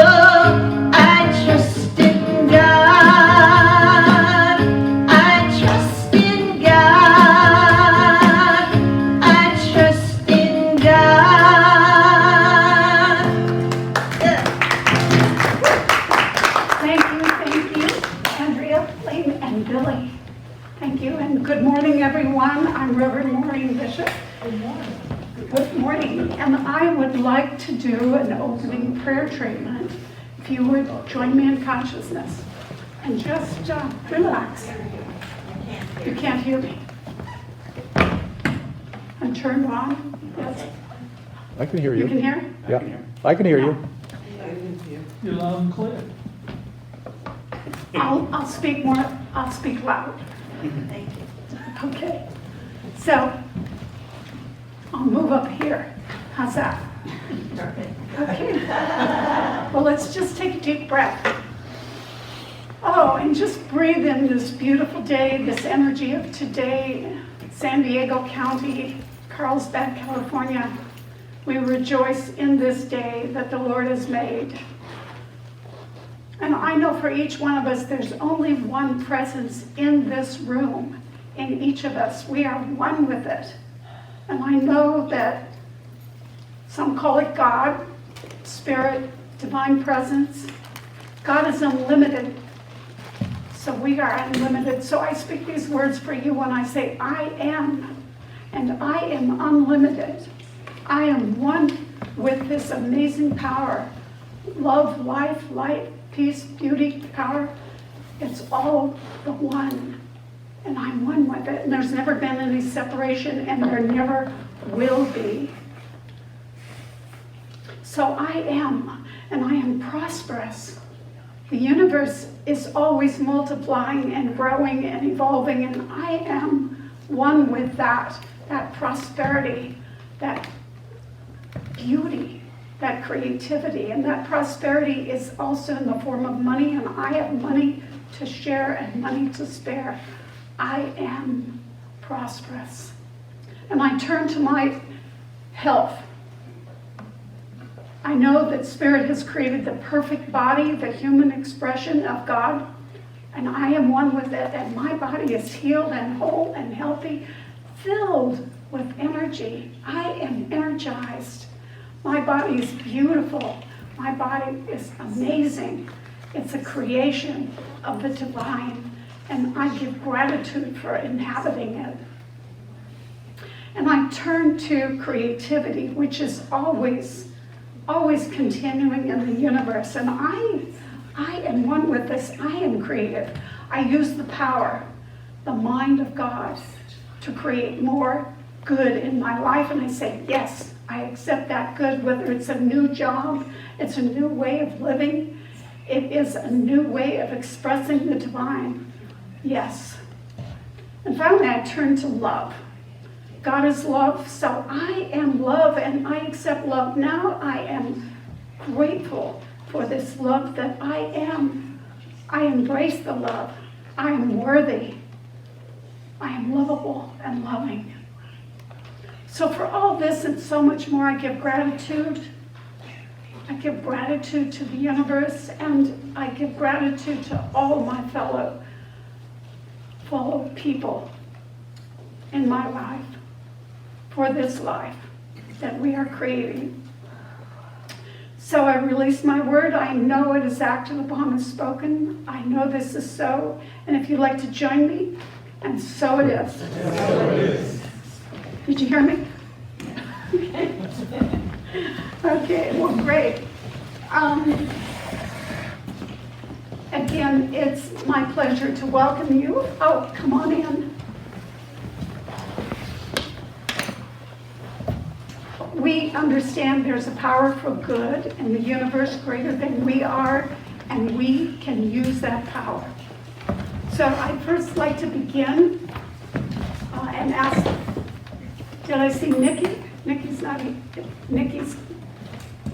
I trust in God. I trust in God. I trust in God. Thank you, Andrea, Lane, and Billy. Thank you, and good morning, everyone. I'm Reverend Maureen Bishop. Good morning. Good morning, and I would like to do an opening prayer treatment. If you would join me in consciousness and just relax. You can't hear me. I'm turned on. Yes. I can hear you. You can hear? Yeah, I can hear you. You're loud and clear. I'll speak more. I'll speak loud. Thank you. Okay. So I'll move up here. How's that? Perfect. Okay. Well, let's just take a deep breath. Oh, and just breathe in this beautiful day, this energy of today, San Diego County, Carlsbad, California. We rejoice in this day that the Lord has made. And I know for each one of us, there's only one presence in this room, in each of us. We are one with it. And I know that some call it God, Spirit, Divine Presence. God is unlimited, so we are unlimited. So I speak these words for you when I say, I am, and I am unlimited. I am one with this amazing power. Love, life, light, peace, beauty, power. It's all the one. And I'm one with it. And there's never been any separation, and there never will be. So I am, and I am prosperous. The universe is always multiplying and growing and evolving, and I am one with that prosperity, that beauty, that creativity, and that prosperity is also in the form of money, and I have money to share and money to spare. I am prosperous. And I turn to my health. I know that Spirit has created the perfect body, the human expression of God, and I am one with it, and my body is healed and whole and healthy, filled with energy. I am energized. My body is beautiful. My body is amazing. It's a creation of the divine, and I give gratitude for inhabiting it. And I turn to creativity, which is always continuing in the universe. And I am one with this. I am creative. I use the power, the mind of God, to create more good in my life. And I say, yes, I accept that good, whether it's a new job, it's a new way of living, it is a new way of expressing the divine. Yes. And finally, I turn to love. God is love, so I am love, and I accept love. Now I am grateful for this love that I am. I embrace the love. I am worthy. I am lovable and loving. So for all this and so much more, I give gratitude. I give gratitude to the universe, and I give gratitude to all my fellow people in my life for this life that we are creating. So I release my word. I know it is acted upon and spoken. I know this is so. And if you'd like to join me, and so it is. So it is. Did you hear me? Okay, well, great. Again, it's my pleasure to welcome you. Oh, come on in. We understand there's a power for good in the universe greater than we are, and we can use that power. So I'd first like to begin and ask, did I see Nikki? Nikki's not here. Nikki's.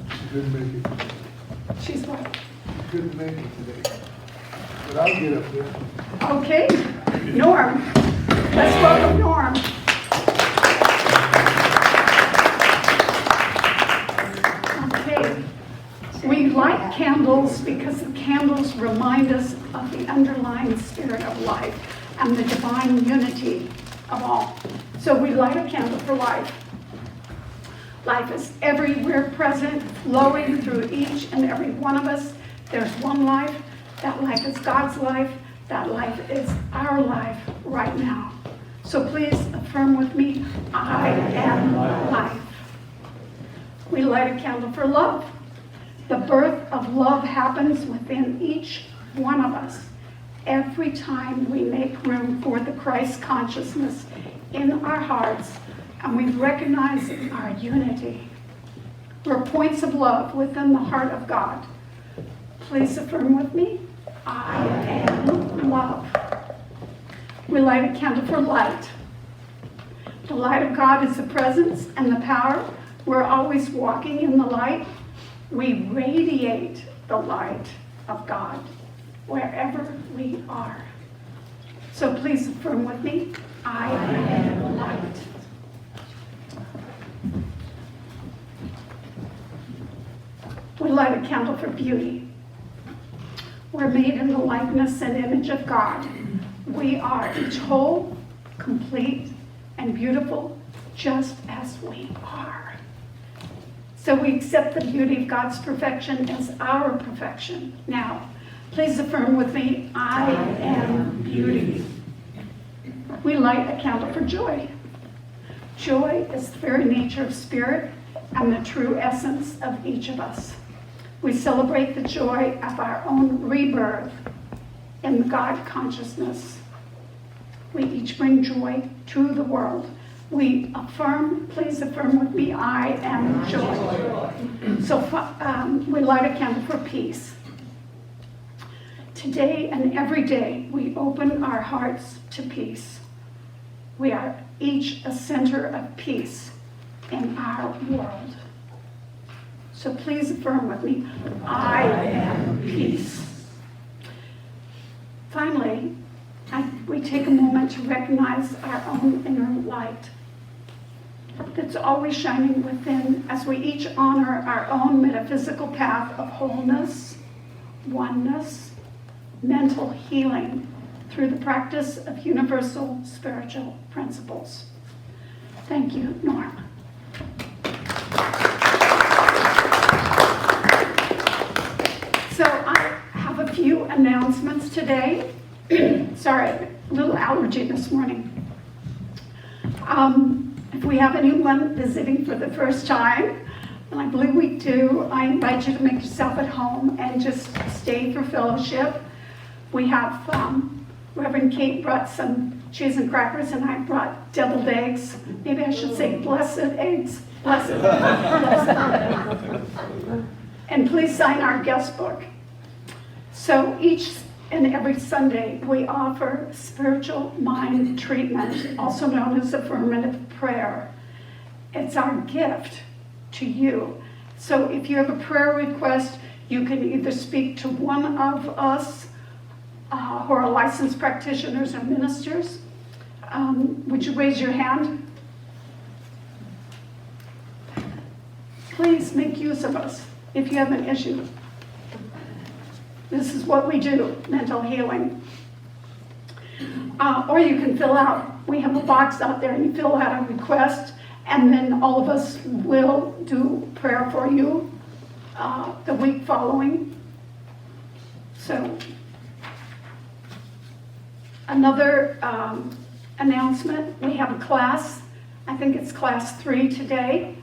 She couldn't make it. She's what? She couldn't make it today. But I'll get up there. Okay, Norm. Let's welcome Norm. Okay, we light candles candles because the candles remind us of the underlying spirit of life and the divine unity of all. So we light a candle for life. Life is everywhere present, flowing through each and every one of us. There's one life. That life is God's life. That life is our life right now. So please affirm with me, I am life. We light a candle for love. The birth of love happens within each one of us every time we make room for the Christ consciousness in our hearts and we recognize our unity. We're points of love within the heart of God. Please affirm with me, I am love. We light a candle for light. The light of God is the presence and the power. We're always walking in the light. We radiate the light of God wherever we are. So please affirm with me, I am light. We light a candle for beauty. We're made in the likeness and image of God. We are each whole, complete, and beautiful, just as we are. So we accept the beauty of God's perfection as our perfection. Now, please affirm with me, I am beauty. We light a candle for joy. Joy is the very nature of spirit and the true essence of each of us. We celebrate the joy of our own rebirth in the God consciousness. We each bring joy to the world. We affirm, please affirm with me, I am joy. So we light a candle for peace. Today and every day, we open our hearts to peace. We are each a center of peace in our world. So please affirm with me, I am peace. Finally, we take a moment to recognize our own inner light that's always shining within as we each honor our own metaphysical path of wholeness, oneness, mental healing through the practice of universal spiritual principles. Thank you, Norm. So I have a few announcements today. Sorry, a little allergy this morning. If we have anyone visiting for the first time, and I believe we do, I invite you to make yourself at home and just stay for fellowship. We have Reverend Kate brought some cheese and crackers, and I brought deviled eggs. Maybe I should say blessed eggs. Blessed. And please sign our guest book. So each and every Sunday, we offer spiritual mind treatment, also known as affirmative prayer. It's our gift to you. So if you have a prayer request, you can either speak to one of us who are licensed practitioners or ministers. Would you raise your hand? Please make use of us if you have an issue. This is what we do, mental healing. Or you can fill out, we have a box out there, and you fill out a request, and then all of us will do prayer for you the week following. So, another announcement, we have a class, I think it's class 3 today,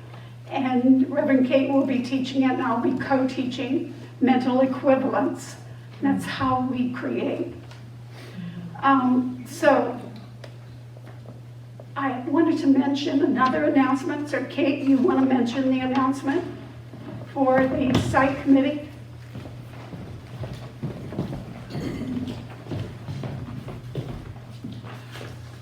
and Reverend Kate will be teaching it, and I'll be co-teaching mental equivalence. That's how we create. So I wanted to mention another announcement. So Kate, you want to mention the announcement for the site committee?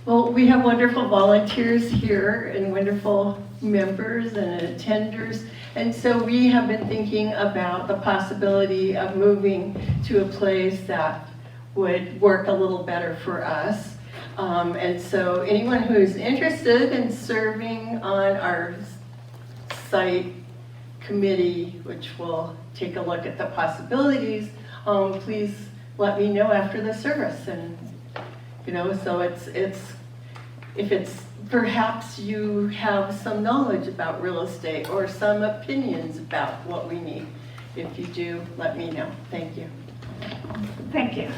Well, we have wonderful volunteers here and wonderful members and attenders. And so we have been thinking about the possibility of moving to a place that would work a little better for us. And so anyone who's interested in serving on our site committee, which will take a look at the possibilities, please let me know after the service. And, so if it's perhaps you have some knowledge about real estate or some opinions about what we need. If you do, let me know. Thank you. Thank you.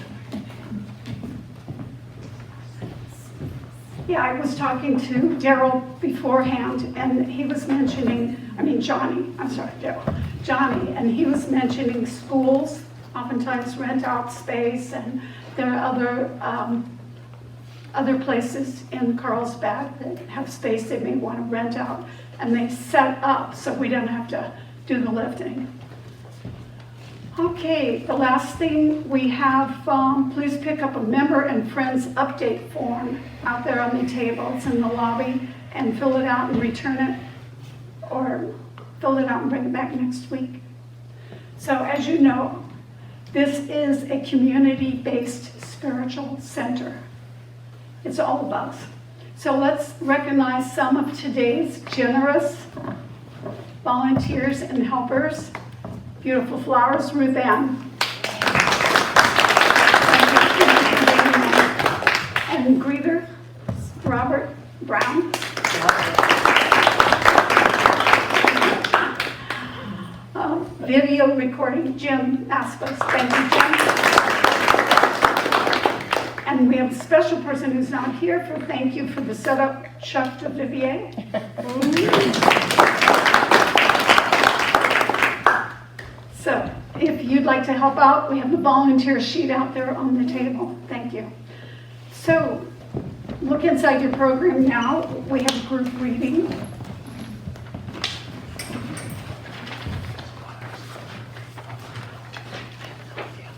Yeah, I was talking to Daryl beforehand, and he was mentioning, Johnny, and he was mentioning schools oftentimes rent out space, and there are other places in Carlsbad that have space they may want to rent out, and they set up so we don't have to do the lifting. Okay, the last thing we have, please pick up a member and friends update form out there on the table. It's in the lobby, and fill it out and return it, or fill it out and bring it back next week. So as you know, this is a community-based spiritual center. It's all of us. So let's recognize some of today's generous volunteers and helpers. Beautiful flowers, Ruth Ann. And greeter, Robert Brown. Video recording, Jim Aspas. Thank you, Jim. And we have a special person who's not here for thank you for the setup, Chuck de Vivier. So if you'd like to help out, we have the volunteer sheet out there on the table. Thank you. So look inside your program now. We have a group reading.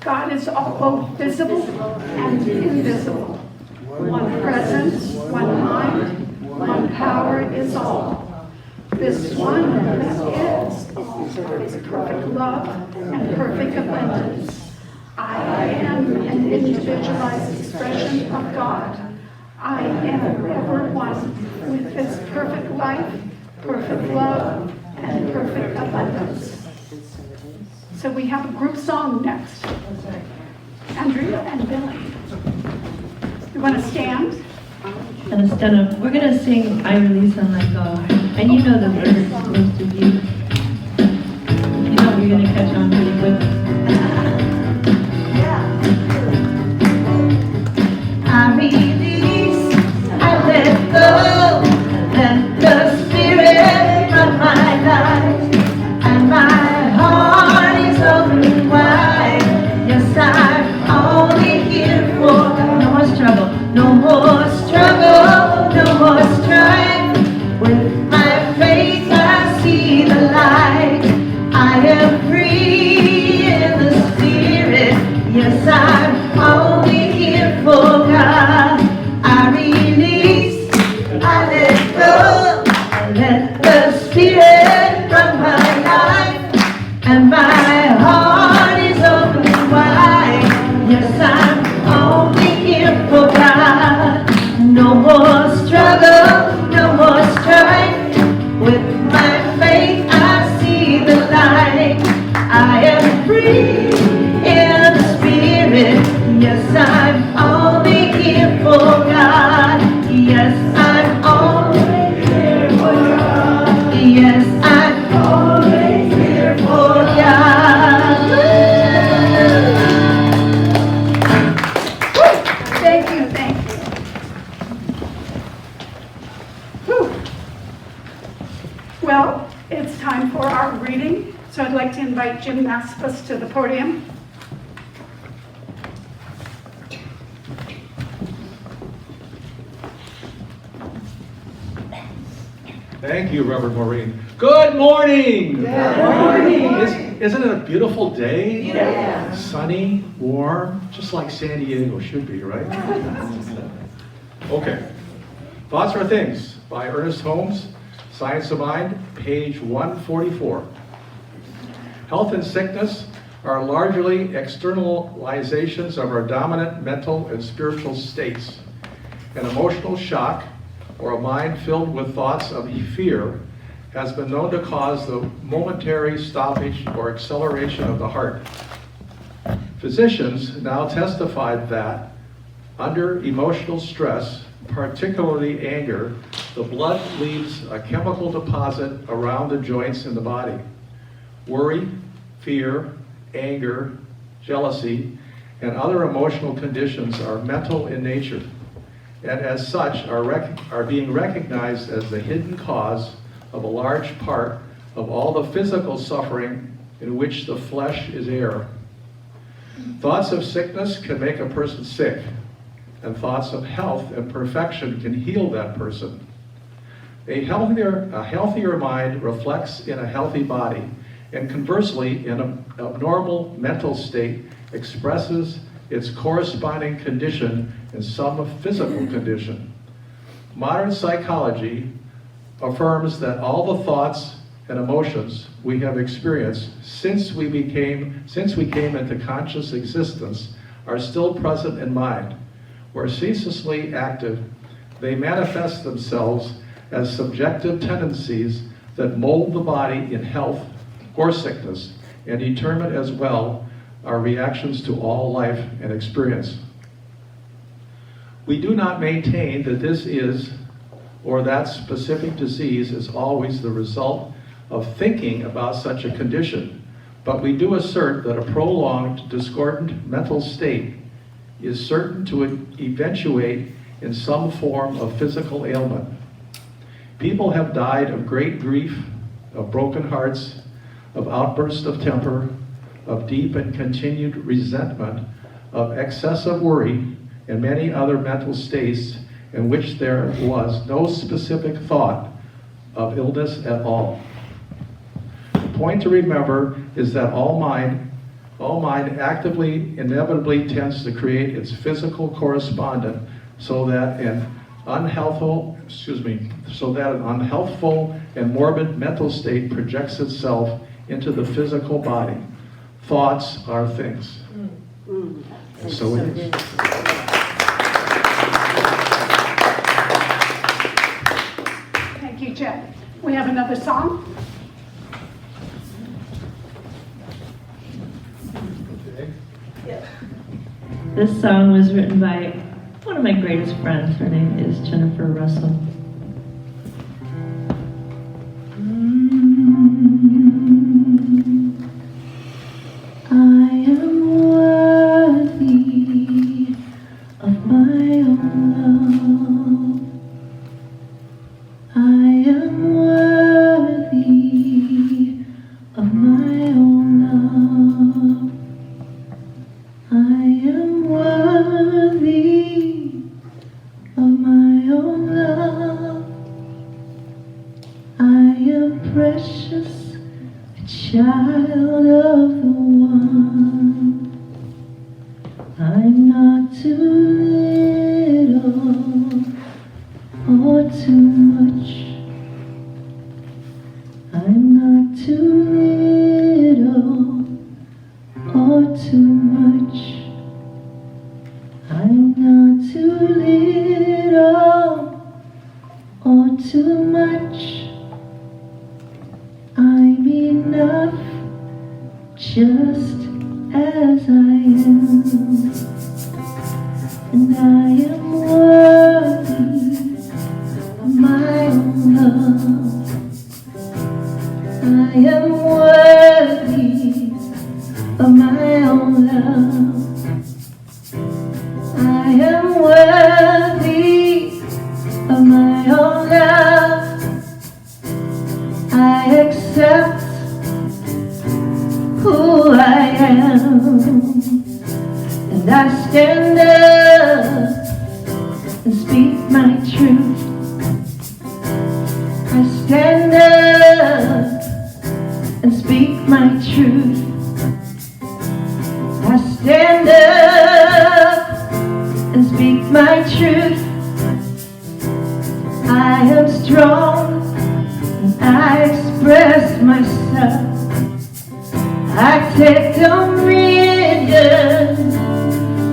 God is all both visible and invisible. One presence, one mind, one power is all. This one that is all is perfect love and perfect abundance. I am an individualized expression of God. I am ever one with His perfect life, perfect love, and perfect abundance. So we have a group song next. Andrea and Billy. You want to stand? And instead of, we're going to sing I Release and Let Go. And you know the words, most of you. You know you're going to catch on pretty quick. I release, I let go, let the Spirit run my life, and my heart is open wide. Yes, I'm only here for no more struggle, no more struggle, no more strife. With my faith I see the light. I am free in the Spirit. Yes, I'm only here for God. I release, I let go, I let the Spirit run my life, and my heart is open wide. Yes, I'm only here for God. No more struggle, no more strife. With my faith I see the light. I am free in the Spirit. Yes, I'm only here for God. Yes, I'm only here for God. Yes, I'm only here for God. Thank you, thank you. Whew. Well, it's time for our reading. So I'd like to invite Jim Aspas to the podium. Thank you, Reverend Maureen. Good morning. Good morning. Isn't it a beautiful day? Yeah. Sunny, warm, just like San Diego should be, right? Okay. Thoughts are Things by Ernest Holmes, Science of Mind, page 144. Health and sickness are largely externalizations of our dominant mental and spiritual states. An emotional shock or a mind filled with thoughts of fear has been known to cause the momentary stoppage or acceleration of the heart. Physicians now testified that under emotional stress, particularly anger, the blood leaves a chemical deposit around the joints in the body. Worry, fear, anger, jealousy, and other emotional conditions are mental in nature, and as such are being recognized as the hidden cause of a large part of all the physical suffering in which the flesh is heir. Thoughts of sickness can make a person sick, and thoughts of health and perfection can heal that person. A healthier mind reflects in a healthy body, and conversely, an abnormal mental state expresses its corresponding condition in some physical condition. Modern psychology affirms that all the thoughts and emotions we have experienced since we came into conscious existence are still present in mind. Where ceaselessly active, they manifest themselves as subjective tendencies that mold the body in health or sickness and determine as well our reactions to all life and experience. We do not maintain that this is or that specific disease is always the result of thinking about such a condition, but we do assert that a prolonged discordant mental state is certain to eventuate in some form of physical ailment. People have died of great grief, of broken hearts, of outbursts of temper, of deep and continued resentment, of excessive worry, and many other mental states in which there was no specific thought of illness at all. The point to remember is that all mind actively, inevitably tends to create its physical correspondent so that an unhealthful and morbid mental state projects itself into the physical body. Thoughts are things. And so it is. Thank you, Jen. We have another song. This song was written by one of my greatest friends. Her name is Jennifer Russell. I am worthy of my own love. I am worthy of my own love. I am worthy of my own love. I am precious, a child of the one. I'm not too little or too much. I'm not too little or too much. I'm not too little or too much. I'm enough just as I am. And I am worthy of my own love. I am worthy of my own love. I am worthy of my own love. I accept who I am, and I stand up and speak my truth. I stand up and speak my truth. I stand up and speak my truth. I am strong and I express myself. I take dominion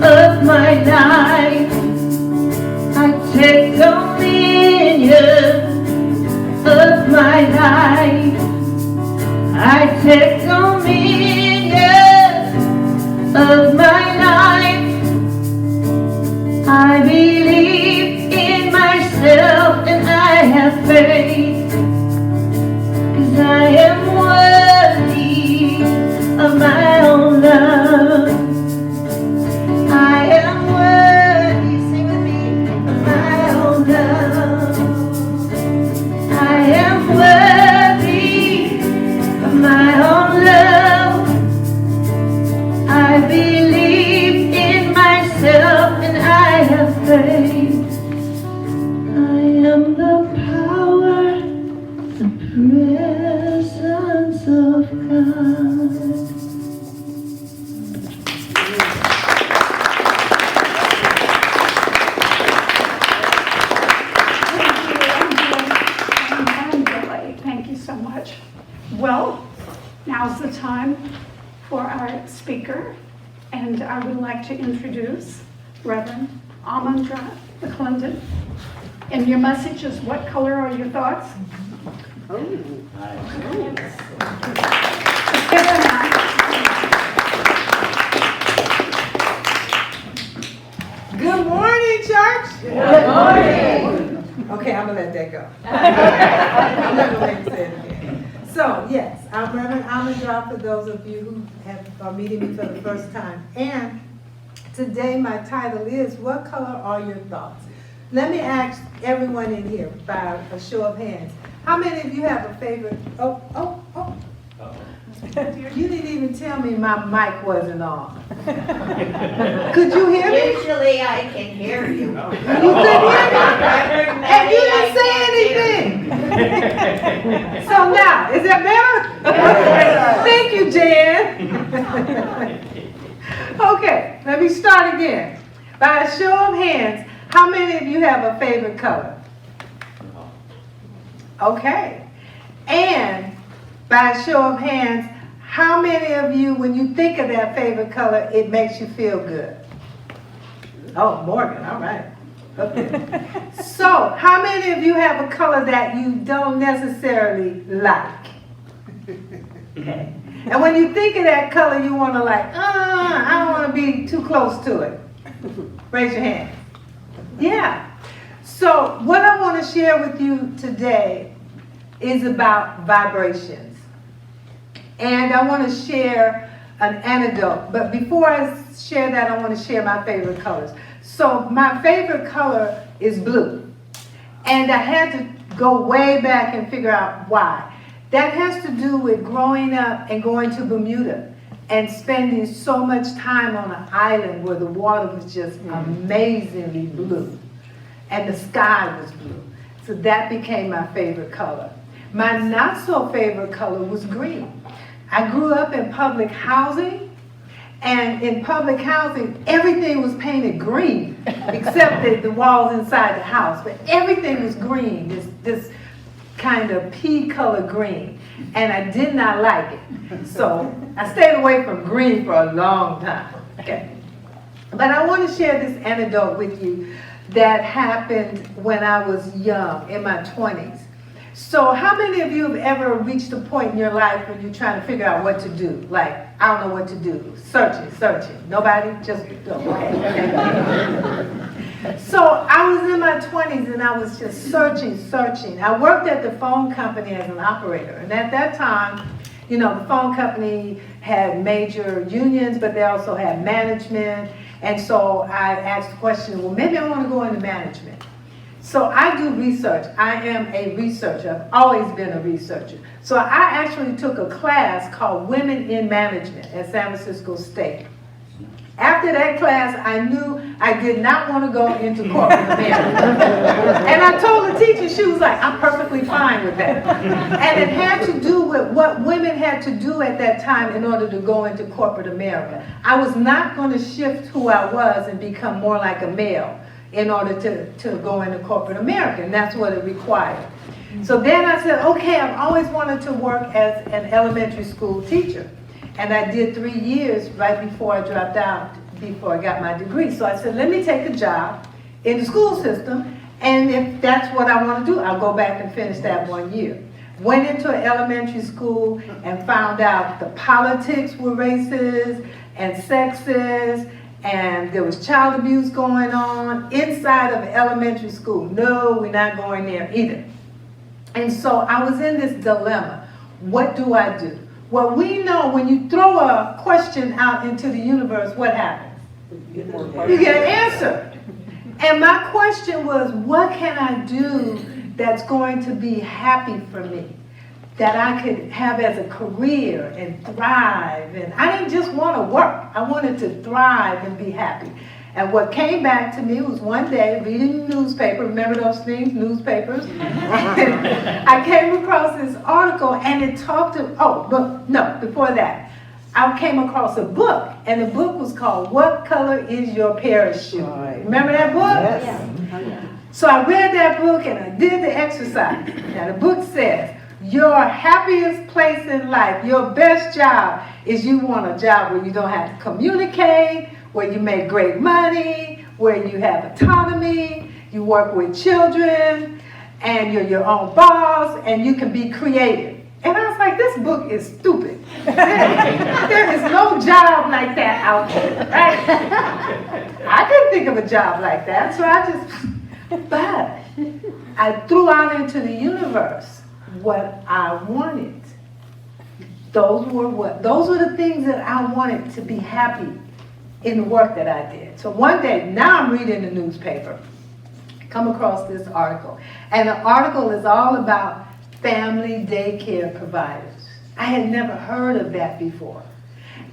of my life. I take dominion of my life. I believe in myself and I have faith. I am the power, the presence of God. Thank you so much. Well, now's the time for our speaker, and I would like to introduce Reverend Ahmondra McClendon. And your message is, what color are your thoughts? Good morning, church. Good morning. Okay, I'm gonna let that go. I'm not gonna make you say it again. So, yes, I'm Reverend Ahmondra for those of you who are meeting me for the first time. And today my title is, what color are your thoughts? Let me ask everyone in here by a show of hands. How many of you have a favorite? Oh. You didn't even tell me my mic wasn't on. Could you hear me? Usually I can hear you. You couldn't hear me? And you didn't say anything. So now, is that better? Thank you, Jan. Okay, let me start again. By a show of hands, how many of you have a favorite color? Okay. And by a show of hands, how many of you, when you think of that favorite color, it makes you feel good? Oh, Morgan, all right. Okay. So, how many of you have a color that you don't necessarily like? Okay. And when you think of that color, you want to I don't want to be too close to it. Raise your hand. Yeah. So, what I want to share with you today is about vibrations. And I want to share an anecdote. But before I share that, I want to share my favorite colors. So my favorite color is blue. And I had to go way back and figure out why. That has to do with growing up and going to Bermuda and spending so much time on an island where the water was just amazingly blue. And the sky was blue. So that became my favorite color. My not so favorite color was green. I grew up in public housing, and in public housing, everything was painted green, except the walls inside the house. But everything was green, this kind of pea color green, and I did not like it. So I stayed away from green for a long time. Okay. But I want to share this anecdote with you that happened when I was young, in my 20s. So how many of you have ever reached a point in your life when you're trying to figure out what to do? Like, I don't know what to do. Searching. Nobody? Just, okay. So I was in my 20s and I was just searching. I worked at the phone company as an operator. And at that time, you know, the phone company had major unions, but they also had management. And so I asked the question, well, maybe I want to go into management. So I do research. I am a researcher. I've always been a researcher. So I actually took a class called Women in Management at San Francisco State. After that class, I knew I did not want to go into corporate America. And I told the teacher, she was like, I'm perfectly fine with that. And it had to do with what women had to do at that time in order to go into corporate America. I was not going to shift who I was and become more like a male in order to go into corporate America, and that's what it required. So then I said, okay, I've always wanted to work as an elementary school teacher. And I did 3 years right before I dropped out, before I got my degree. So I said, let me take a job in the school system, and if that's what I want to do, I'll go back and finish that 1 year. Went into an elementary school and found out the politics were racist and sexist, and there was child abuse going on inside of elementary school. No, we're not going there either. And so I was in this dilemma. What do I do? Well, we know when you throw a question out into the universe, what happens? You get an answer. And my question was, what can I do that's going to be happy for me? that I could have as a career and thrive. And I didn't just want to work. I wanted to thrive and be happy. And what came back to me was one day reading the newspaper. Remember those things, newspapers? I came across this article and it talked to, before that, I came across a book, and the book was called What Color Is Your Parachute? Remember that book? Yes. So I read that book and I did the exercise. Now the book says, your happiest place in life, your best job is you want a job where you don't have to communicate, where you make great money, where you have autonomy, you work with children, and you're your own boss, and you can be creative. And I was like, this book is stupid. There is no job like that out there, right? I couldn't think of a job like that, so but I threw out into the universe what I wanted. Those were the things that I wanted to be happy in the work that I did. So one day, now I'm reading the newspaper, come across this article, and the article is all about family daycare providers. I had never heard of that before.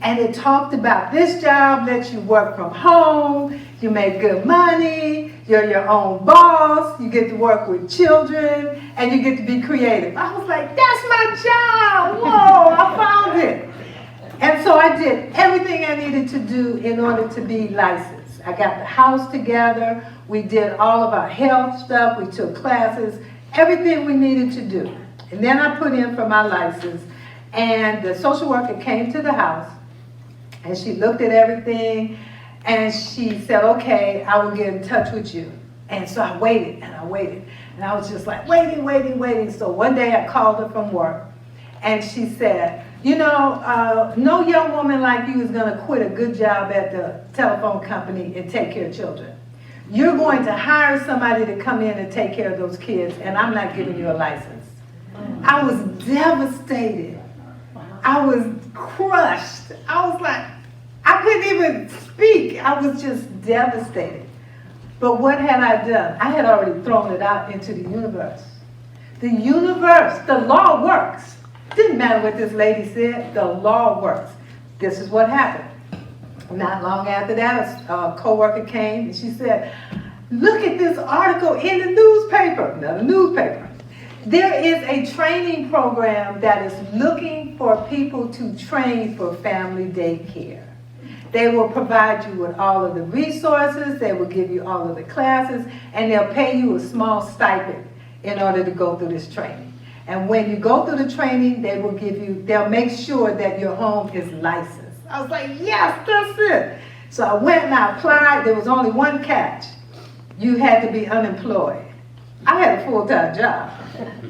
And it talked about this job lets you work from home, you make good money, you're your own boss, you get to work with children, and you get to be creative. I was like, that's my job! Whoa, I found it! And so I did everything I needed to do in order to be licensed. I got the house together, we did all of our health stuff, we took classes, everything we needed to do. And then I put in for my license, and the social worker came to the house, and she looked at everything, and she said, okay, I will get in touch with you. And so I waited, and I waited. And I was just like, waiting. So one day I called her from work, and she said, no young woman like you is going to quit a good job at the telephone company and take care of children. You're going to hire somebody to come in and take care of those kids, and I'm not giving you a license. I was devastated. I was crushed. I was like, I couldn't even speak. I was just devastated. But what had I done? I had already thrown it out into the universe. The universe, the law works. Didn't matter what this lady said, the law works. This is what happened. Not long after that, a co-worker came and she said, look at this article in the newspaper. Now, the newspaper. There is a training program that is looking for people to train for family daycare. They will provide you with all of the resources, they will give you all of the classes, and they'll pay you a small stipend in order to go through this training. And when you go through the training, they'll make sure that your home is licensed. I was like, yes, that's it. So I went and I applied. There was only one catch. You had to be unemployed. I had a full-time job.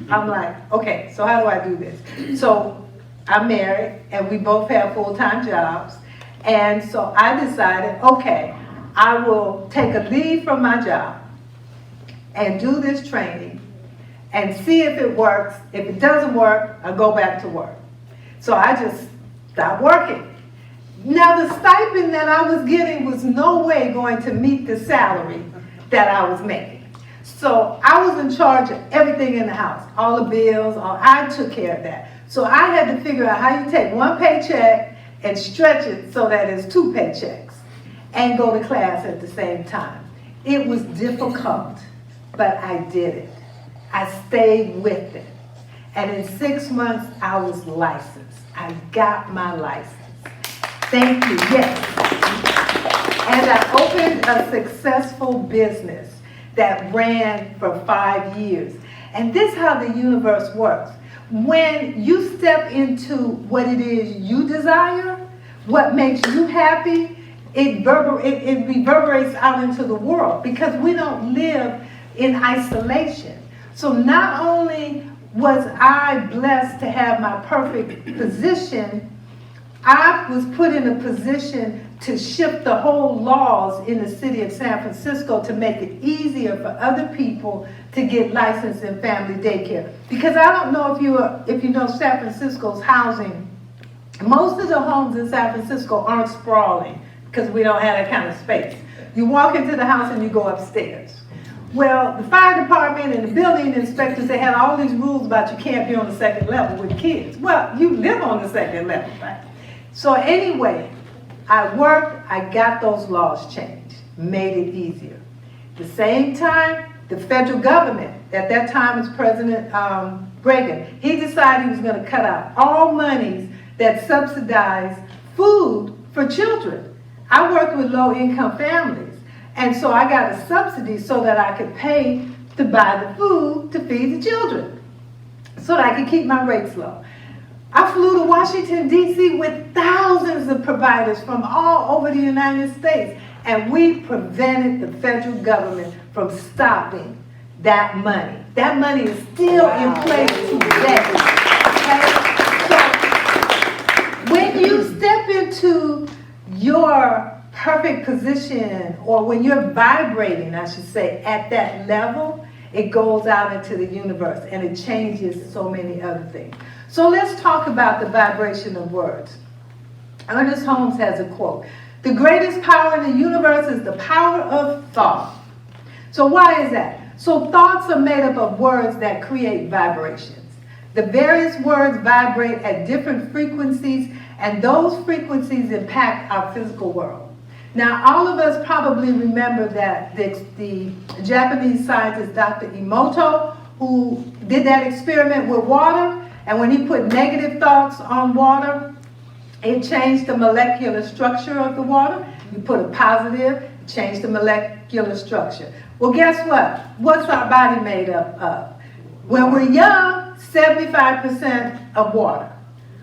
I'm like, okay, so how do I do this? So I'm married, and we both have full-time jobs. And so I decided, okay, I will take a leave from my job and do this training and see if it works. If it doesn't work, I'll go back to work. So I just stopped working. Now the stipend that I was getting was no way going to meet the salary that I was making. So I was in charge of everything in the house, all the bills, I took care of that. So I had to figure out how you take one paycheck and stretch it so that it's two paychecks and go to class at the same time. It was difficult, but I did it. I stayed with it. And in 6 months, I was licensed. I got my license. Thank you, yes. And I opened a successful business that ran for 5 years. And this is how the universe works. When you step into what it is you desire, what makes you happy, it reverberates out into the world, because we don't live in isolation. So not only was I blessed to have my perfect position, I was put in a position to shift the whole laws in the city of San Francisco to make it easier for other people to get licensed in family daycare. Because I don't know if you know San Francisco's housing. Most of the homes in San Francisco aren't sprawling because we don't have that kind of space. You walk into the house and you go upstairs. Well, the fire department and the building inspectors, they had all these rules about you can't be on the second level with kids. Well, you live on the second level, right? So anyway, I worked, I got those laws changed, made it easier. At the same time, the federal government, at that time it was President Reagan, he decided he was going to cut out all monies that subsidized food for children. I worked with low-income families, and so I got a subsidy so that I could pay to buy the food to feed the children, so that I could keep my rates low. I flew to Washington, D.C. with thousands of providers from all over the United States, and we prevented the federal government from stopping that money. That money is still in place today. Okay? So when you step into your perfect position, or when you're vibrating, I should say, at that level, it goes out into the universe and it changes so many other things. So let's talk about the vibration of words. Ernest Holmes has a quote: "The greatest power in the universe is the power of thought." So why is that? So thoughts are made up of words that create vibrations. The various words vibrate at different frequencies, and those frequencies impact our physical world. Now, all of us probably remember that the Japanese scientist Dr. Emoto, who did that experiment with water, and when he put negative thoughts on water, it changed the molecular structure of the water. You put a positive, it changed the molecular structure. Well, guess what? What's our body made up of? When we're young, 75% of water.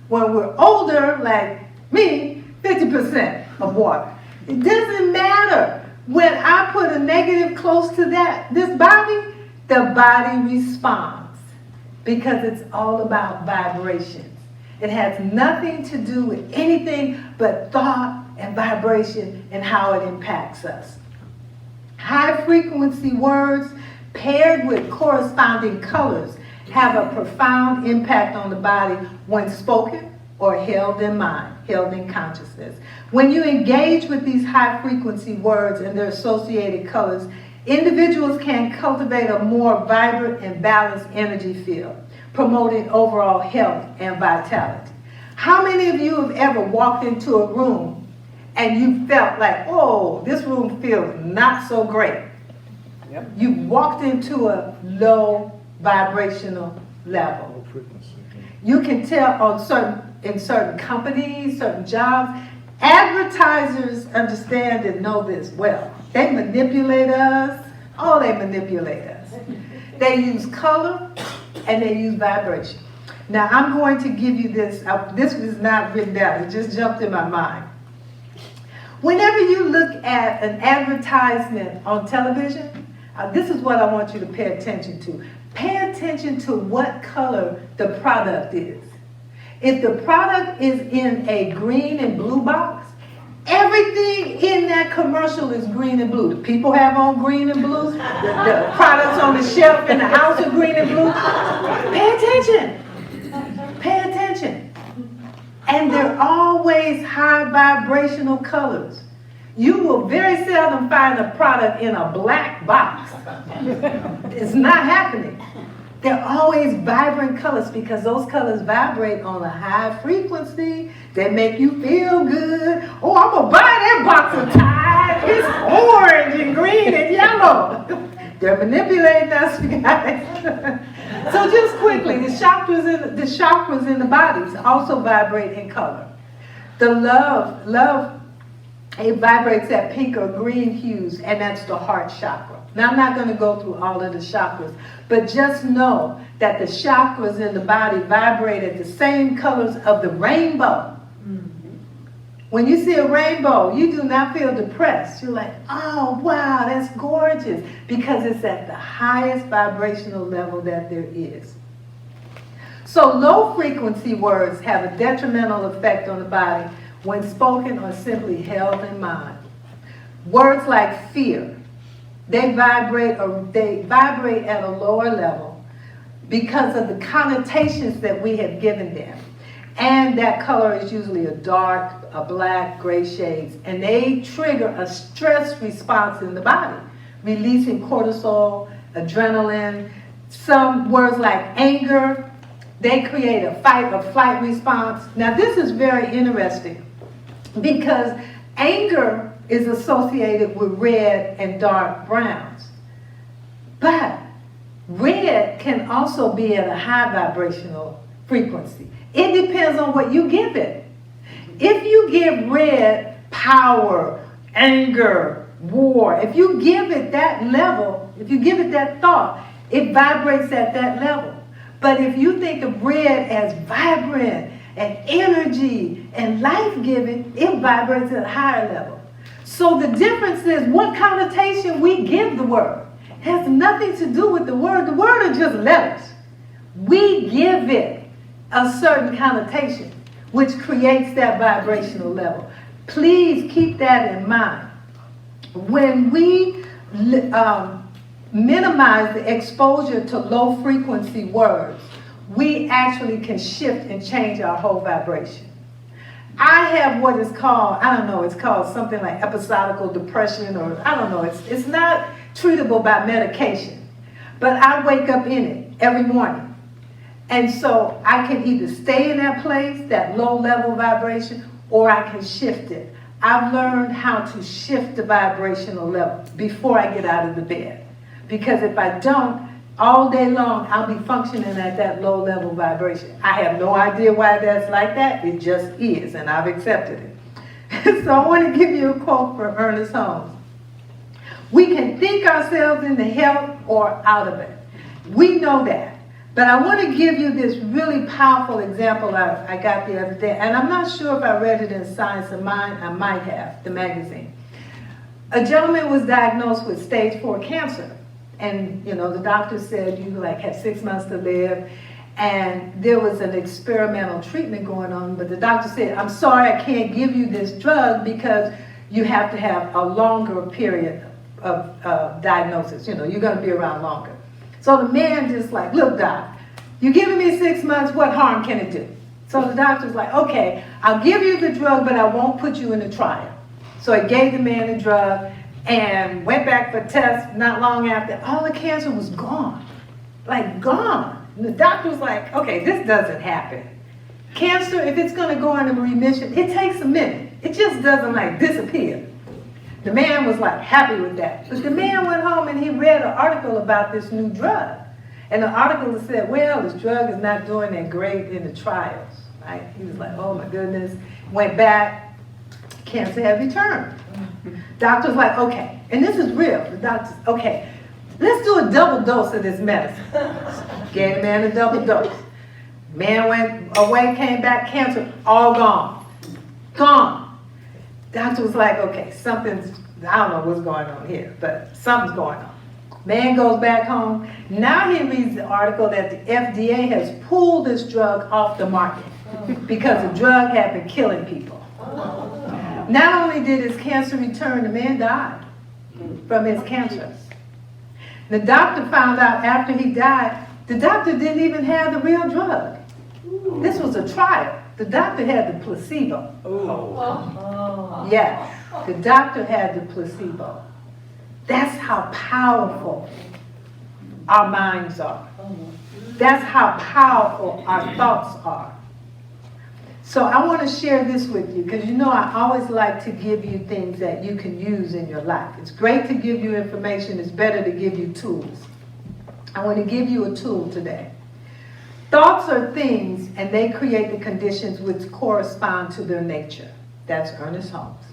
When we're older, like me, 50% of water. It doesn't matter. When I put a negative close to this body, the body responds, because it's all about vibrations. It has nothing to do with anything but thought and vibration and how it impacts us. High frequency words paired with corresponding colors have a profound impact on the body when spoken or held in mind, held in consciousness. When you engage with these high frequency words and their associated colors, individuals can cultivate a more vibrant and balanced energy field, promoting overall health and vitality. How many of you have ever walked into a room and you felt like, oh, this room feels not so great? Yep. You walked into a low vibrational level. Low frequency. You can tell in certain companies, certain jobs. Advertisers understand and know this well. They manipulate us. Oh, they manipulate us. They use color and they use vibration. Now, I'm going to give you this. This was not written down. It just jumped in my mind. Whenever you look at an advertisement on television, this is what I want you to pay attention to. Pay attention to what color the product is. If the product is in a green and blue box, everything in that commercial is green and blue. The people have on green and blue. The products on the shelf in the house are green and blue. Pay attention. Pay attention. And they're always high vibrational colors. You will very seldom find a product in a black box. It's not happening. They're always vibrant colors because those colors vibrate on a high frequency. They make you feel good. Oh, I'm going to buy that box of Tide. It's orange and green and yellow. They're manipulating us, guys. So just quickly, the chakras in the bodies also vibrate in color. The love, it vibrates at pink or green hues, and that's the heart chakra. Now, I'm not going to go through all of the chakras, but just know that the chakras in the body vibrate at the same colors of the rainbow. When you see a rainbow, you do not feel depressed. You're like, oh, wow, that's gorgeous, because it's at the highest vibrational level that there is. So low frequency words have a detrimental effect on the body when spoken or simply held in mind. Words like fear, they vibrate at a lower level because of the connotations that we have given them. And that color is usually a dark, a black, gray shades, and they trigger a stress response in the body, releasing cortisol, adrenaline. Some words like anger, they create a fight or flight response. Now this is very interesting because anger is associated with red and dark browns. But red can also be at a high vibrational frequency. It depends on what you give it. If you give red power, anger, war, if you give it that level, if you give it that thought, it vibrates at that level. But if you think of red as vibrant and energy and life-giving, it vibrates at a higher level. So the difference is what connotation we give the word. It has nothing to do with the word. The word are just letters. We give it a certain connotation, which creates that vibrational level. Please keep that in mind. When we minimize the exposure to low frequency words, we actually can shift and change our whole vibration. I have what is called, I don't know, it's called something like episodical depression, or I don't know, it's not treatable by medication, but I wake up in it every morning. And so I can either stay in that place, that low level vibration, or I can shift it. I've learned how to shift the vibrational level before I get out of the bed. Because if I don't, all day long, I'll be functioning at that low level vibration. I have no idea why that's like that. It just is, and I've accepted it. So I want to give you a quote from Ernest Holmes. We can think ourselves into health or out of it. We know that. But I want to give you this really powerful example I got the other day. And I'm not sure if I read it in Science of Mind. I might have, the magazine. A gentleman was diagnosed with stage 4 cancer. And, you know, the doctor said you have 6 months to live. And there was an experimental treatment going on. But the doctor said, I'm sorry, I can't give you this drug because you have to have a longer period of diagnosis. You know, you're going to be around longer. So the man just like, look, doc, you're giving me 6 months, what harm can it do? So the doctor's like, okay, I'll give you the drug, but I won't put you in a trial. So he gave the man the drug and went back for tests not long after. All the cancer was gone, like gone. And the doctor was like, okay, this doesn't happen. Cancer, if it's gonna go into remission, it takes a minute. It just doesn't like disappear. The man was like happy with that. But the man went home and he read an article about this new drug. And the article said, well, this drug is not doing that great in the trials, right? He was like, oh my goodness. Went back, cancer had returned. Doctor's like, okay, and this is real. The doctor's, okay, let's do a double dose of this medicine. Gave the man a double dose. Man went away, came back, cancer, all gone. Gone. Doctor was like, okay, something's, I don't know what's going on here, but something's going on. Man goes back home. Now he reads the article that the FDA has pulled this drug off the market because the drug had been killing people. Not only did his cancer return, the man died from his cancer. The doctor found out after he died, the doctor didn't even have the real drug. This was a trial. The doctor had the placebo. Yeah, the doctor had the placebo. That's how powerful our minds are. That's how powerful our thoughts are. So I want to share this with you because you know I always like to give you things that you can use in your life. It's great to give you information. It's better to give you tools. I want to give you a tool today. Thoughts are things and they create the conditions which correspond to their nature. That's Ernest Holmes.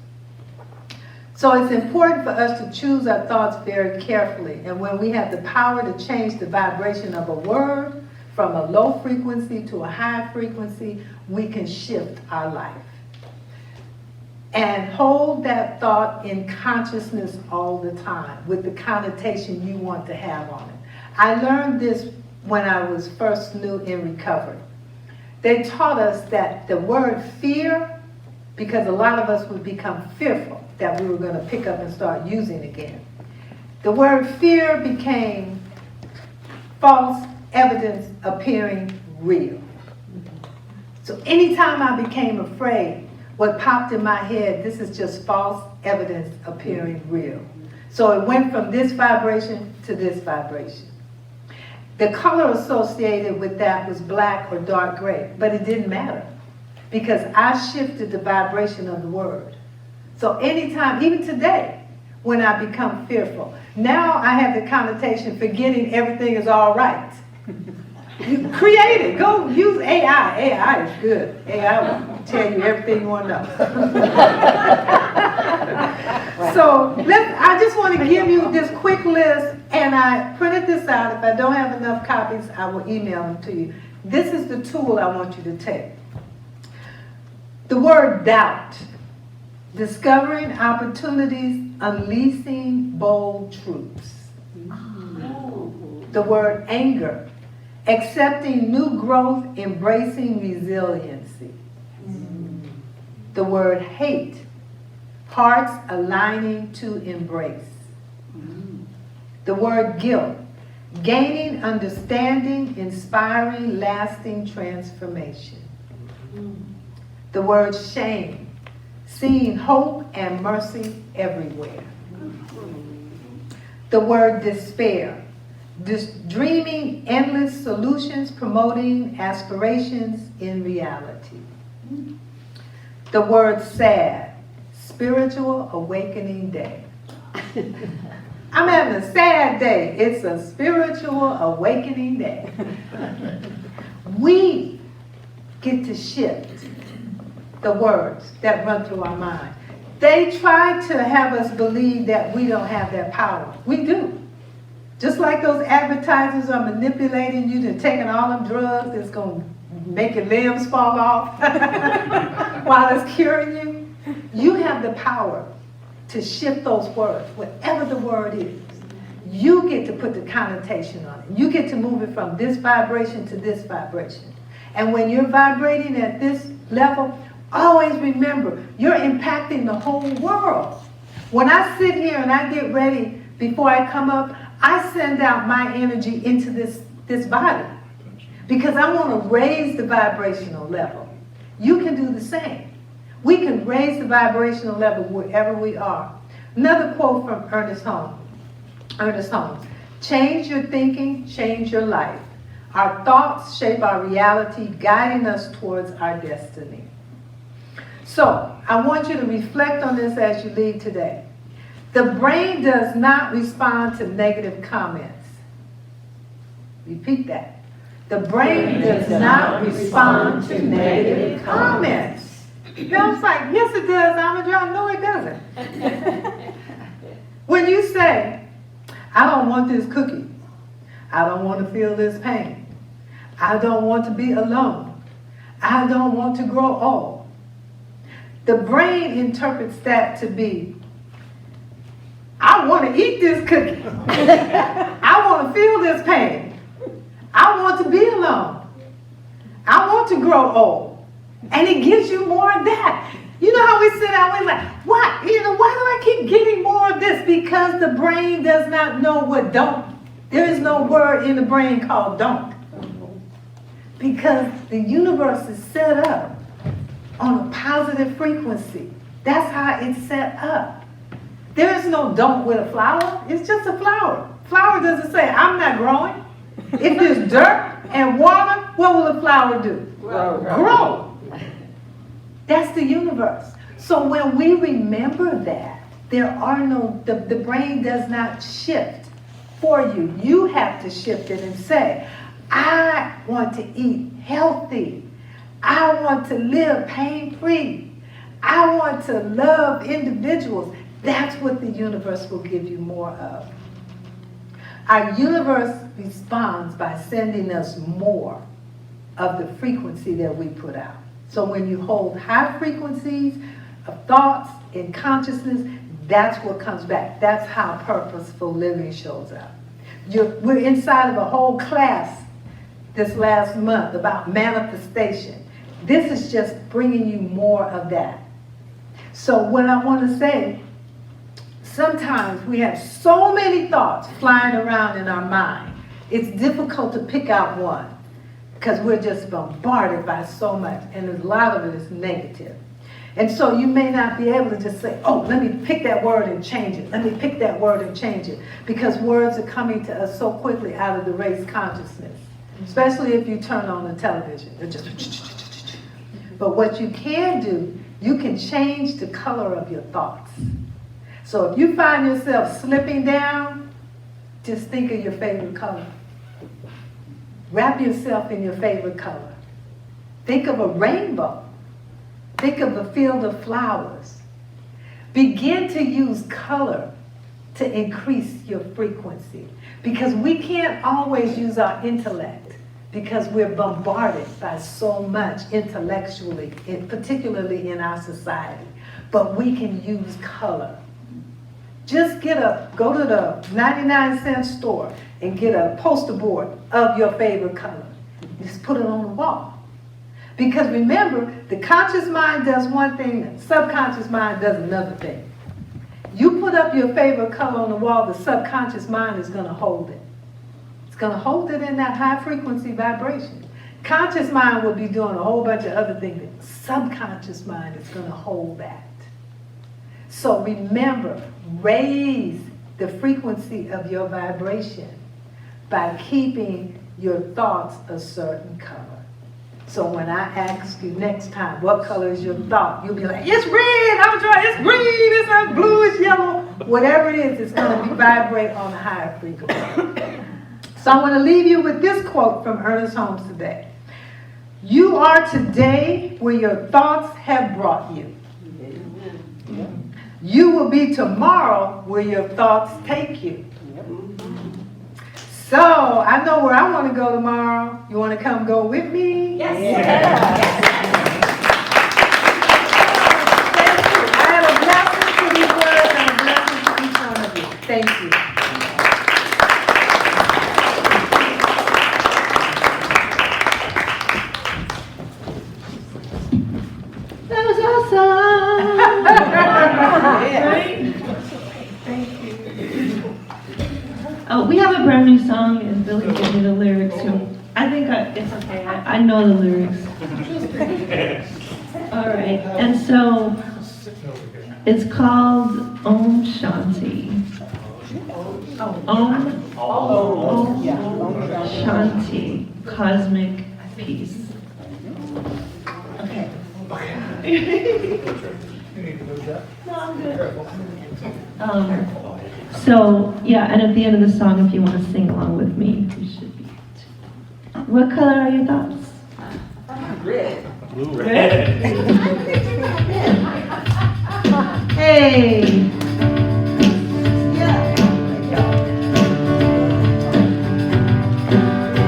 So it's important for us to choose our thoughts very carefully. And when we have the power to change the vibration of a word from a low frequency to a high frequency, we can shift our life. And hold that thought in consciousness all the time with the connotation you want to have on it. I learned this when I was first new in recovery. They taught us that the word fear, because a lot of us would become fearful that we were going to pick up and start using again. The word fear became false evidence appearing real. So anytime I became afraid, what popped in my head, this is just false evidence appearing real. So it went from this vibration to this vibration. The color associated with that was black or dark gray, but it didn't matter because I shifted the vibration of the word. So anytime, even today, when I become fearful, now I have the connotation forgetting everything is all right. You create it. Go use AI. AI is good. AI will tell you everything you want to know. So I just want to give you this quick list, and I printed this out. If I don't have enough copies, I will email them to you. This is the tool I want you to take. The word doubt. Discovering opportunities, unleashing bold truths. The word anger. Accepting new growth, embracing resiliency. The word hate. Hearts aligning to embrace. The word guilt. Gaining understanding, inspiring, lasting transformation. The word shame. Seeing hope and mercy everywhere. The word despair. Dreaming endless solutions, promoting aspirations in reality. The word sad. Spiritual awakening day. I'm having a sad day. It's a spiritual awakening day. We get to shift the words that run through our mind. They try to have us believe that we don't have that power. We do. Just like those advertisers are manipulating you to taking all them drugs that's going to make your limbs fall off while it's curing you. You have the power to shift those words, whatever the word is. You get to put the connotation on it. You get to move it from this vibration to this vibration. And when you're vibrating at this level, always remember, you're impacting the whole world. When I sit here and I get ready, before I come up, I send out my energy into this body because I want to raise the vibrational level. You can do the same. We can raise the vibrational level wherever we are. Another quote from Ernest Holmes. Change your thinking, change your life. Our thoughts shape our reality, guiding us towards our destiny. So, I want you to reflect on this as you leave today. The brain does not respond to negative comments. Repeat that. The brain does not respond to negative comments. I was like, yes it does, Ahmondra. No, it doesn't. When you say, I don't want this cookie. I don't want to feel this pain. I don't want to be alone. I don't want to grow old. The brain interprets that to be, I want to eat this cookie. I want to feel this pain. I want to be alone. I want to grow old. And it gives you more of that. You know how we sit down, we're like, what? You know, why do I keep getting more of this? Because the brain does not know what don't. There is no word in the brain called don't. Because the universe is set up on a positive frequency. That's how it's set up. There is no don't with a flower. It's just a flower. Flower doesn't say, I'm not growing. If there's dirt and water, what will a flower do? Grow. That's the universe. So when we remember that, there are no, the brain does not shift for you. You have to shift it and say, I want to eat healthy. I want to live pain-free. I want to love individuals. That's what the universe will give you more of. Our universe responds by sending us more of the frequency that we put out. So when you hold high frequencies of thoughts and consciousness, that's what comes back. That's how purposeful living shows up. We're inside of a whole class this last month about manifestation. This is just bringing you more of that. So what I want to say, sometimes we have so many thoughts flying around in our mind. It's difficult to pick out one because we're just bombarded by so much, and a lot of it is negative. And so you may not be able to just say, oh, let me pick that word and change it. Let me pick that word and change it. Because words are coming to us so quickly out of the race consciousness. Especially if you turn on the television. They're just... But what you can do, you can change the color of your thoughts. So if you find yourself slipping down, just think of your favorite color. Wrap yourself in your favorite color. Think of a rainbow. Think of a field of flowers. Begin to use color to increase your frequency. Because we can't always use our intellect because we're bombarded by so much intellectually, particularly in our society. But we can use color. Just go to the 99-cent store and get a poster board of your favorite color. Just put it on the wall. Because remember, the conscious mind does one thing, the subconscious mind does another thing. You put up your favorite color on the wall, the subconscious mind is going to hold it. It's going to hold it in that high frequency vibration. Conscious mind will be doing a whole bunch of other things. The subconscious mind is going to hold that. So remember, raise the frequency of your vibration by keeping your thoughts a certain color. So when I ask you next time, what color is your thought? You'll be like, it's red, I'm trying, it's green, it's blue, it's yellow. Whatever it is, it's going to vibrate on a higher frequency. So I want to leave you with this quote from Ernest Holmes today. You are today where your thoughts have brought you. You will be tomorrow where your thoughts take you. So, I know where I want to go tomorrow. You want to come go with me? Yes. Thank you. I have a blessing to these words and a blessing to each one of you. Thank you. That was awesome. Thank you. Oh, we have a brand new song, and Billy gave me the lyrics. So I think it's okay. I know the lyrics. All right, and so it's called Om Shanti. Om Shanti, cosmic peace. Okay. No, I'm good. So, yeah, and at the end of the song, if you want to sing along with me, you should be it. What color are your thoughts? Red. Blue, Red. Hey.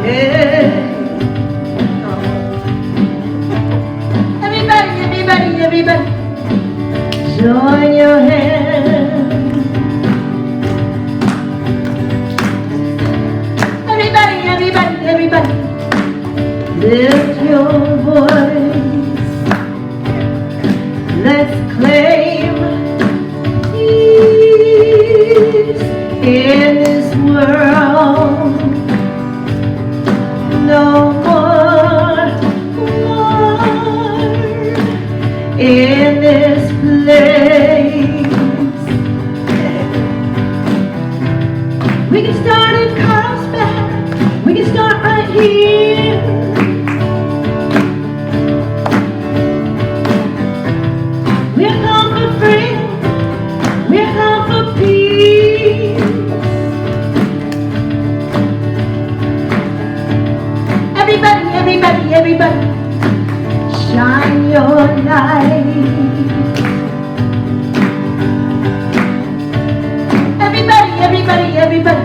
Hey. Everybody, join your hands. Everybody, lift your voice. Let's claim peace in this world. No more war in this place. We can start in Carlsbad. We can start right here. We're come for freedom. We're come for peace. Everybody, shine your light. Everybody,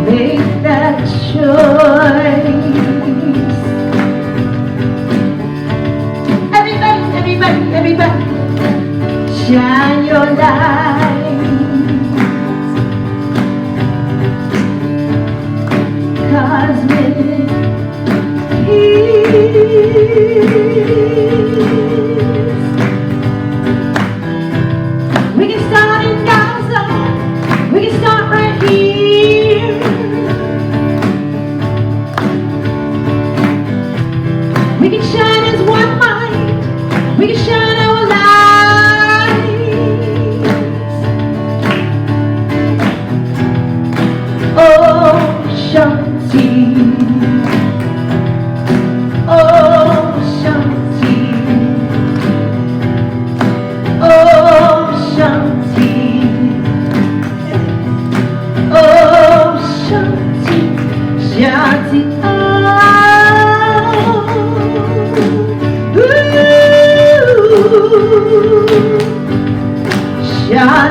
make that choice.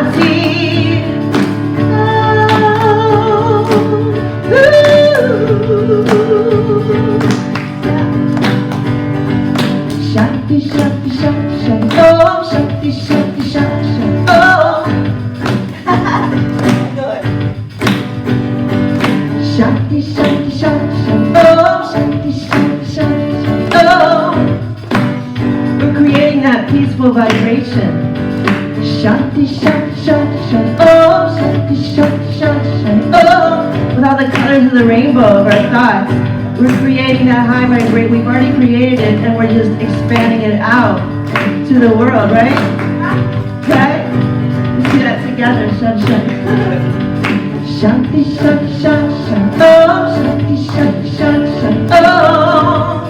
Shanti. Shanti, Shanti, Shanti, Shanti, oh, Shanti, Shanti, Shanti, Shanti, oh. Good. Shanti, Shanti, Shanti, Shanti, oh, Shanti, Shanti, Shanti, Shanti, oh. We're creating that peaceful vibration. Shanti, Shanti, Shanti, Shanti, oh, Shanti, Shanti, Shanti, Shanti, oh. With all the colors of the rainbow of our thoughts, we're creating that high vibration. We've already created it, and we're just expanding it out to the world, right? Right? Let's do that together. Shanti, Shanti, Shanti, Shanti, Shanti, oh, Shanti, Shanti, Shanti, Shanti, oh.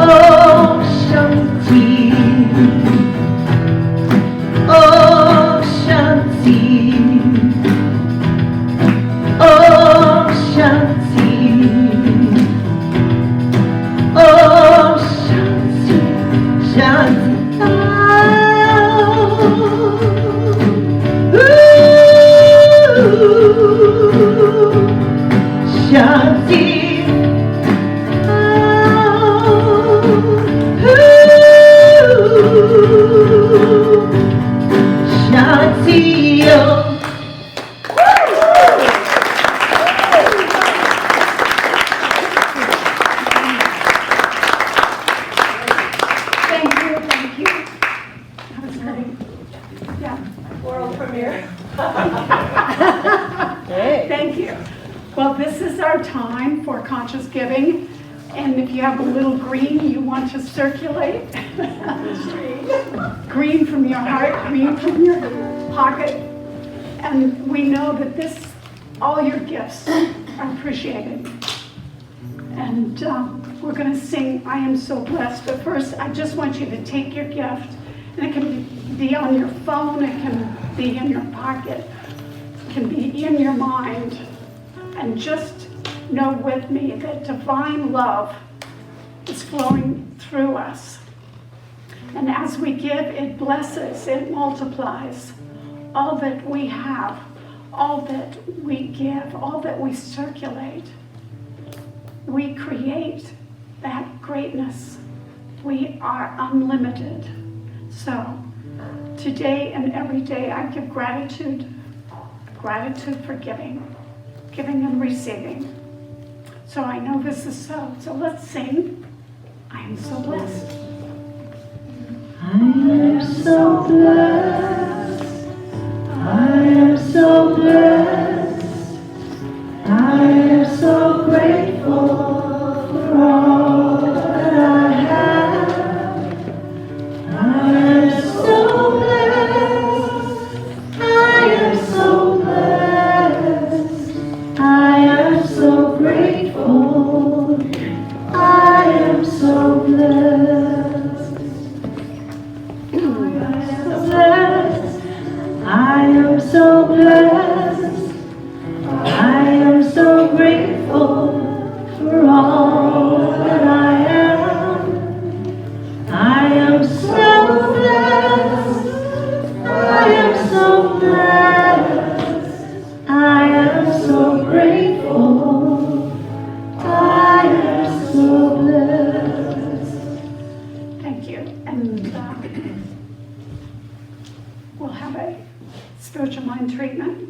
Oh, Shanti. Oh, Shanti. Oh, Shanti. Oh, Shanti. Shanti. Ooh, Shanti. Shanti, oh. Thank you, thank you. That was great. Yeah. World premiere. Thank you. Well, this is our time for conscious giving. And if you have a little green you want to circulate, green from your heart, green from your pocket. And we know that all your gifts are appreciated. And we're going to sing I Am So Blessed. But first, I just want you to take your gift. And it can be on your phone, it can be in your pocket, it can be in your mind. And just know with me that divine love is flowing through us. And as we give, it blesses, it multiplies all that we have, all that we give, all that we circulate. We create that greatness. We are unlimited. So today and every day I give gratitude for giving and receiving. So I know this is so. So let's sing. I am so blessed. I am so blessed. I am so blessed. I am so grateful for all that I have. I am so blessed. I am so blessed. I am so grateful. I am so blessed. I am so blessed. I am so grateful for all that I am. I am so blessed. I am so blessed. I am so grateful. I am so blessed. Thank you. And we'll have a spiritual mind treatment.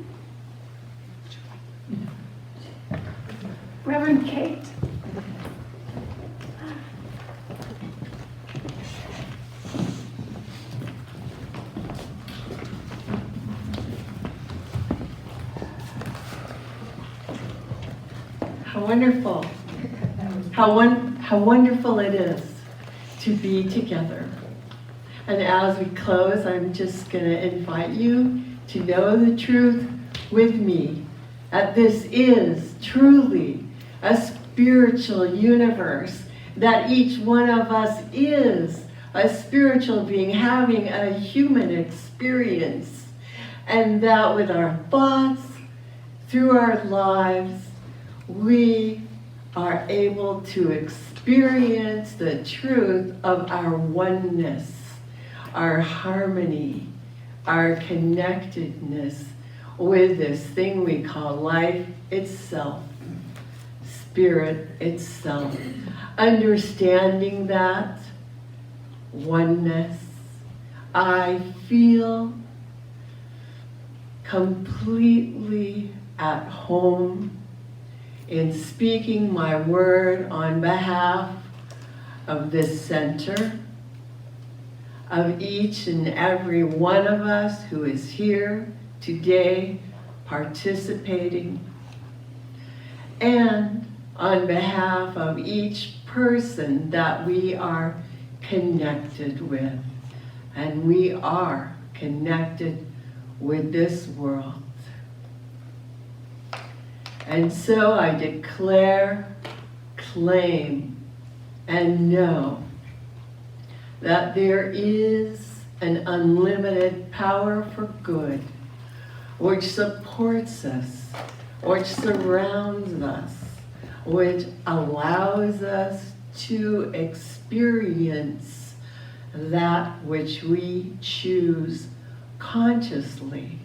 Reverend Kate. How wonderful. How wonderful it is to be together. And as we close, I'm just going to invite you to know the truth with me, that this is truly a spiritual universe, that each one of us is a spiritual being having a human experience, and that with our thoughts, through our lives, we are able to experience experience the truth of our oneness, our harmony, our connectedness with this thing we call life itself, spirit itself. Understanding that oneness, I feel completely at home in speaking my word on behalf of this center, of each and every one of us who is here today participating, and on behalf of each person that we are connected with. And we are connected with this world. And so I declare, claim, and know that there is an unlimited power for good which supports us, which surrounds us, which allows us to experience that which we choose consciously.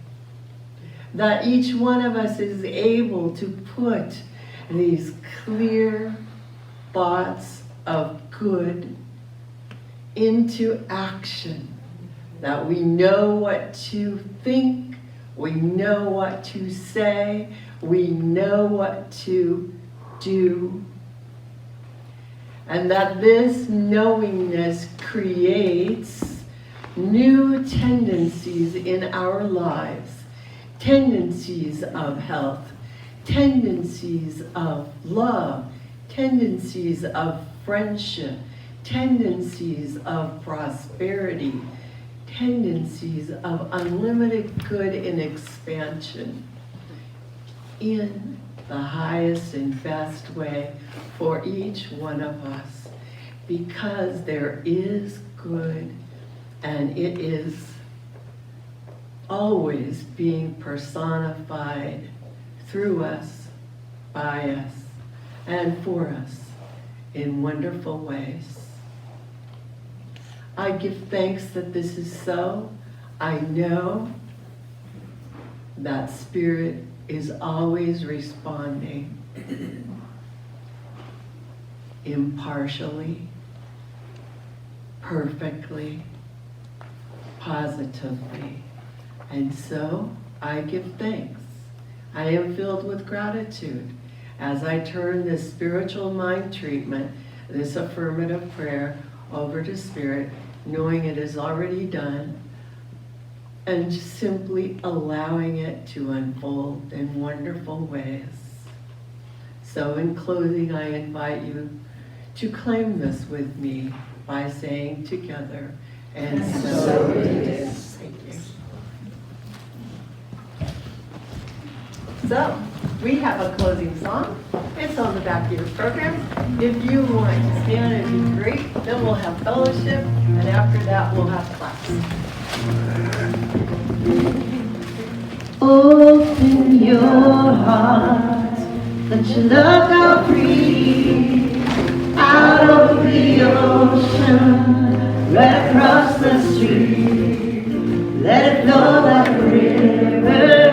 That each one of us is able to put these clear thoughts of good into action. That we know what to think, we know what to say, we know what to do. And that this knowingness creates new tendencies in our lives. Tendencies of health, tendencies of love, tendencies of friendship, tendencies of prosperity, tendencies of unlimited good and expansion in the highest and best way for each one of us, because there is good and it is always being personified through us, by us, and for us in wonderful ways. I give thanks that this is so. I know that Spirit is always responding impartially, perfectly, positively. And so I give thanks. I am filled with gratitude as I turn this spiritual mind treatment, this affirmative prayer over to Spirit, knowing it is already done, and just simply allowing it to unfold in wonderful ways. So in closing, I invite you to claim this with me by saying together, and so it is. Thank you. So, we have a closing song. It's on the back of your program. If you want to stand, it'd be great. Then we'll have fellowship, and after that, we'll have class. Open your heart, let your love go free, out over the ocean, right across the street. Let it flow like a river,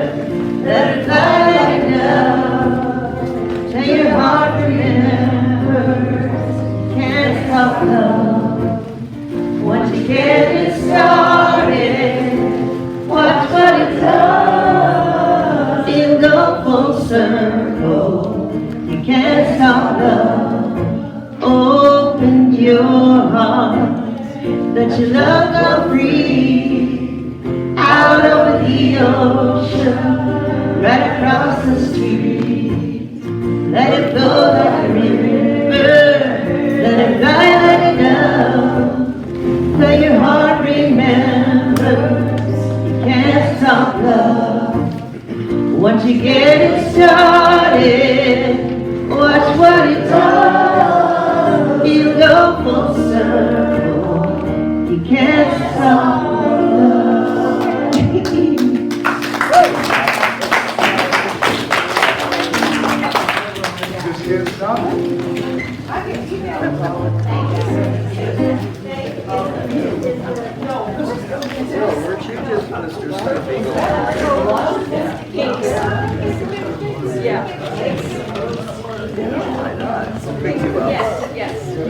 let it fly like a dove, till your heart remembers, can't stop love. Once you get it started, watch what it does. It'll go full circle, you can't stop love. Open your heart, let your love go free, out over the ocean, right across the street. Let it flow like a river, let it fly like a dove, till your heart remembers, you can't stop love. Once you get it started, watch what it does. It'll go full circle, you can't stop love. Just get it started. I get emails Yes, sir.